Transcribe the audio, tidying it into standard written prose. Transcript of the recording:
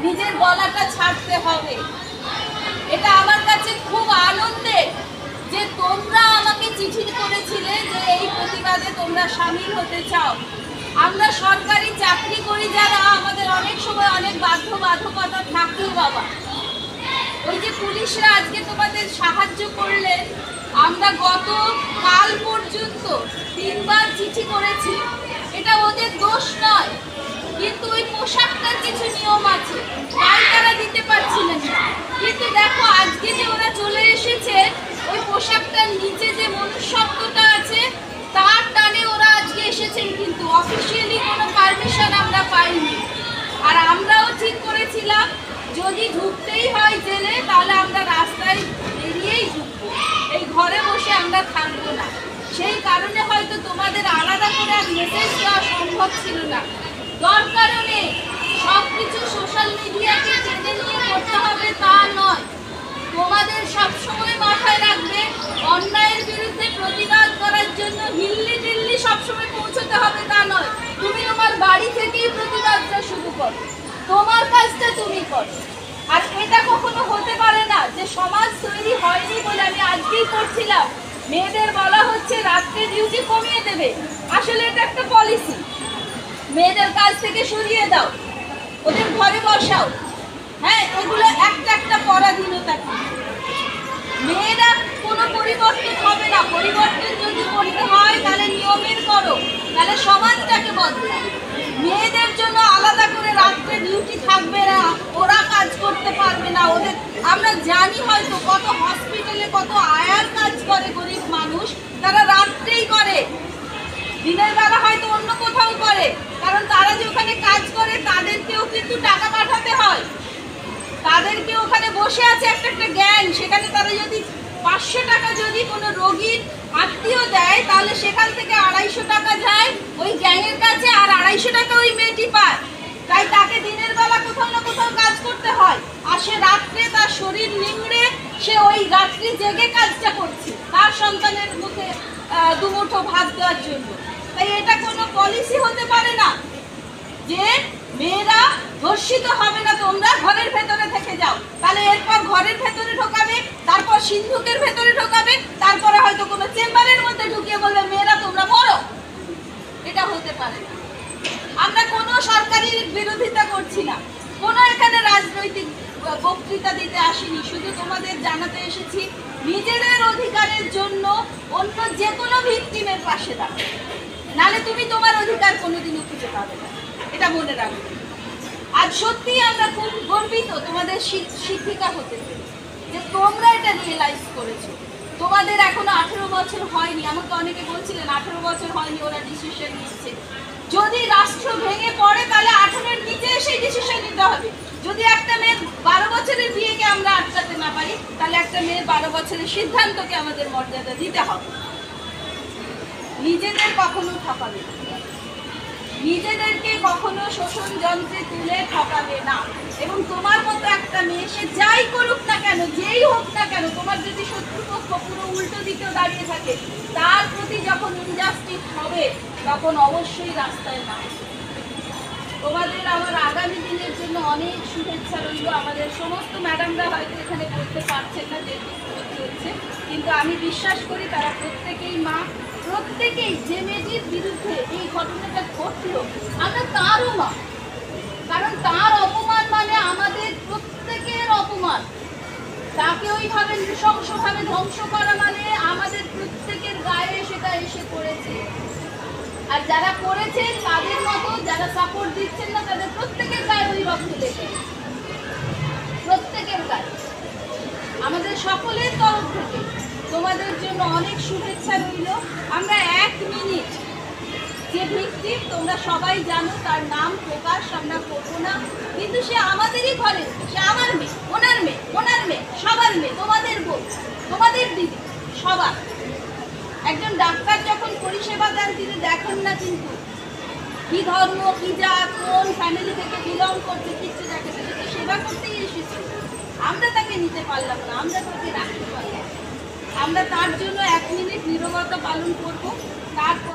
নিজের গলাটা ছাড়তে হবে। এটা আমার কাছে খুব আনন্দের যে তোমরা আমাকে চিঠি করেছিলে যে এই প্রতিবাদে তোমরা সামিল হতে চাও। আমরা সরকারি চাকরি করি যারা, আমাদের অনেক সময় অনেক বাধ্যবাধকতা থাকে বাবা। ওই যে পুলিশরা আজকে তোমাদের সাহায্য করলেন, আমরা গত কাল পর্যন্ত 3 বার চিঠি করেছি। এটা ওদের দোষ নয়, কিন্তু ওই পোশাকটার কিছু নিয়ম আছে, তাই তারা দিতে পারছিলেন না। কিন্তু দেখো আজকে যে ওরা চলে এসেছে, ওই পোশাকটার নিচে যে মনুষ্যত্বটা আছে তার টানে ওরা আজকে এসেছেন, কিন্তু অফিসিয়ালি কোনো পারমিশন আমরা পাইনি। আর আমরাও ঠিক করেছিলাম যদি ঢুকতেই হয় জেলে, তাহলে আমরা রাস্তায় বেরিয়েই ঢুকবো, এই ঘরে বসে আমরা থাকবো না। সেই কারণে হয়তো তোমাদের আলাদা করে আর মেসেজ দেওয়া সম্ভব ছিল না। দরকারও নেই, সব কিছু সোশ্যাল মিডিয়াকে টেনে নিয়ে করতে হবে তা নয়। তোমাদের সবসময় মাথায় রাখবে অন্যায়ের বিরুদ্ধে প্রতিবাদ করার জন্য দিল্লি দিল্লি সবসময় পৌঁছতে হবে তা নয়। তুমি তোমার বাড়ি থেকেই প্রতিবাদটা শুরু করো, তোমার কাজটা তুমি করো। আর এটা কখনো হতে পারে না যে সমাজ তৈরি হয়নি বলে। আমি আজকেই পড়ছিলাম মেয়েদের বলা হচ্ছে রাত্রে ডিউটি কমিয়ে দেবে, আসলে এটা একটা পলিসি। মেয়েদের কাজ থেকে সরিয়ে দাও, ওদের ঘরে বসাও। হ্যাঁ, এগুলো একটা একটা পরাধীনতা। মেয়েরা কোনো পরিবর্তন হবে না। পরিবর্তন যদি করতে হয় তাহলে নিয়মের করো, তাহলে সমাজটাকে বদলাও। মেয়েদের জন্য আলাদা করে রাত্রে ডিউটি থাকবে না, ওরা কাজ করতে পারবে না। ওদের আমরা জানি হয়তো কত হসপিটালে কত আয়ার কাজ করে গরিব মানুষ, তারা রাত্রেই করে, দিনের বেলা হয়তো অন্য কোথাও করে। কারণ তারা যে ওখানে কাজ করে তাদেরকেও কিন্তু টাকা পাঠাতে হয়, তাদেরকে ওখানে বসে আছে একটা একটা গ্যাং। সেখানে তারা যদি 500 টাকা যদি কোনো রোগীর আত্মীয় দেয়, তাহলে সেখান থেকে 250 টাকা যায় ওই গ্যাংয়ের কাছে, আর 250 টাকা ওই মেয়েটি পায়। তাই তাকে দিনের বেলা কোথাও না কোথাও কাজ করতে হয়, আর সে রাত্রে তার শরীর নিংড়ে সে ওই রাত্রি জেগে কাজটা করছে তার সন্তানের মুখে দুমুঠো ভাত দেওয়ার জন্য। তাই এটা কোনো পলিসি হতে পারে না যে মেয়েরা ধর্ষিত হবে না, তোমরা ঘরের ভেতরে থেকে যাও। তাহলে এরপর ঘরের ভেতরে ঢোকাবে, তারপর সিন্ধুকের ভেতরে ঢোকাবে, তারপরে হয়তো কোনো চেম্বারের মধ্যে ঢুকিয়ে বলবে মেয়েরা তোমরা মরো। এটা হতে পারে না। আমরা কোনো সরকারি বিরোধিতা করছি না, কোনো এখানে রাজনৈতিক বক্তৃতা দিতে আসিনি। শুধু তোমাদের জানাতে এসেছি নিজেদের অধিকারের জন্য অন্য যে কোনো ভিকটিমের পাশে দাঁড়াও, নালে তুমি তোমার অধিকার কোনোদিনও খুঁজে পাবে না, এটা মনে রাখবে। আজ সত্যিই আমরা খুব গর্বিত তোমাদের শিক্ষিকা হতে পেরে, যে তোমরা এটা রিয়েলাইজ করেছো। তোমাদের এখনো 18 বছর হয়নি। আমাকে অনেকে বলছিলেন 18 বছর হয়নি, ওরা ডিসিশন নিচ্ছে। যদি রাষ্ট্র ভেঙে পড়ে তাহলে 18-এর নিচে সেই ডিসিশন নিতে হবে। যদি একটা মেয়ের 12 বছরের বিয়েকে আমরা আটকাতে না পারি, তাহলে একটা মেয়ের 12 বছরের সিদ্ধান্তকে আমাদের মর্যাদা দিতে হবে। নিজেদের কখনো ঠকাবে না, নিজেদেরকে কখনো শোষণ যন্ত্রে তুলে ঠকাবে না। এবং তোমার মতো একটা মেয়ে, সে যাই করুক না কেন, যেই হোক না কেন, তোমার যদি শত্রুপক্ষ পুরো উল্টো দিকেও দাঁড়িয়ে থাকে, তার প্রতি যখন ইনজাস্টিস হবে তখন অবশ্যই রাস্তায় নামবে। তোমাদের আমার আগামী দিনের জন্য অনেক শুভেচ্ছা রইল। আমাদের সমস্ত ম্যাডামরা হয়তো এখানে করতে পারছেন না যেহেতু চলছে, কিন্তু আমি বিশ্বাস করি তারা প্রত্যেকেই মা, প্রত্যেকেই যে মেয়েটির বিরুদ্ধে এই ঘটনাটা ঘটলো আমরা তারও মা। কারণ তার অপমান মানে আমাদের প্রত্যেকের অপমান। তাকে ওইভাবে নৃশংসভাবে ধ্বংস করা মানে আমাদের প্রত্যেকের গায়ে সেটা এসে পড়েছে। আর যারা করেছেন তাদের মতো যারা সাপোর্ট দিচ্ছেন না, তাদের প্রত্যেকের গায়ে ওই রক্ত লেগে, প্রত্যেকের গায়ে। আমাদের সকলের তরফ থেকে তোমাদের জন্য অনেক শুভেচ্ছা রইল। আমরা 1 মিনিট যে ভিকটিম তোমরা সবাই জানো, তার নাম প্রকাশ আমরা করবো না, কিন্তু সে আমাদেরই ঘরে, সে আমার মেয়ে, ওনার মেয়ে, ওনার মেয়ে, সবার মেয়ে, তোমাদের বোন, তোমাদের দিদি, সবার। একজন ডাক্তার যখন পরিষেবা দেন তিনি দেখেন না কিন্তু কি ধর্ম, কি জাত, কোন ফ্যামিলি থেকে বিলং করছে, কিচ্ছু দেখেন না। কিন্তু সেবা করতেই এসেছি, আমরা তাকে নিতে পারলাম না, আমরা তাকে রাখতে পারলাম। আমরা তার জন্য 1 মিনিট নীরবতা পালন করবো। তারপর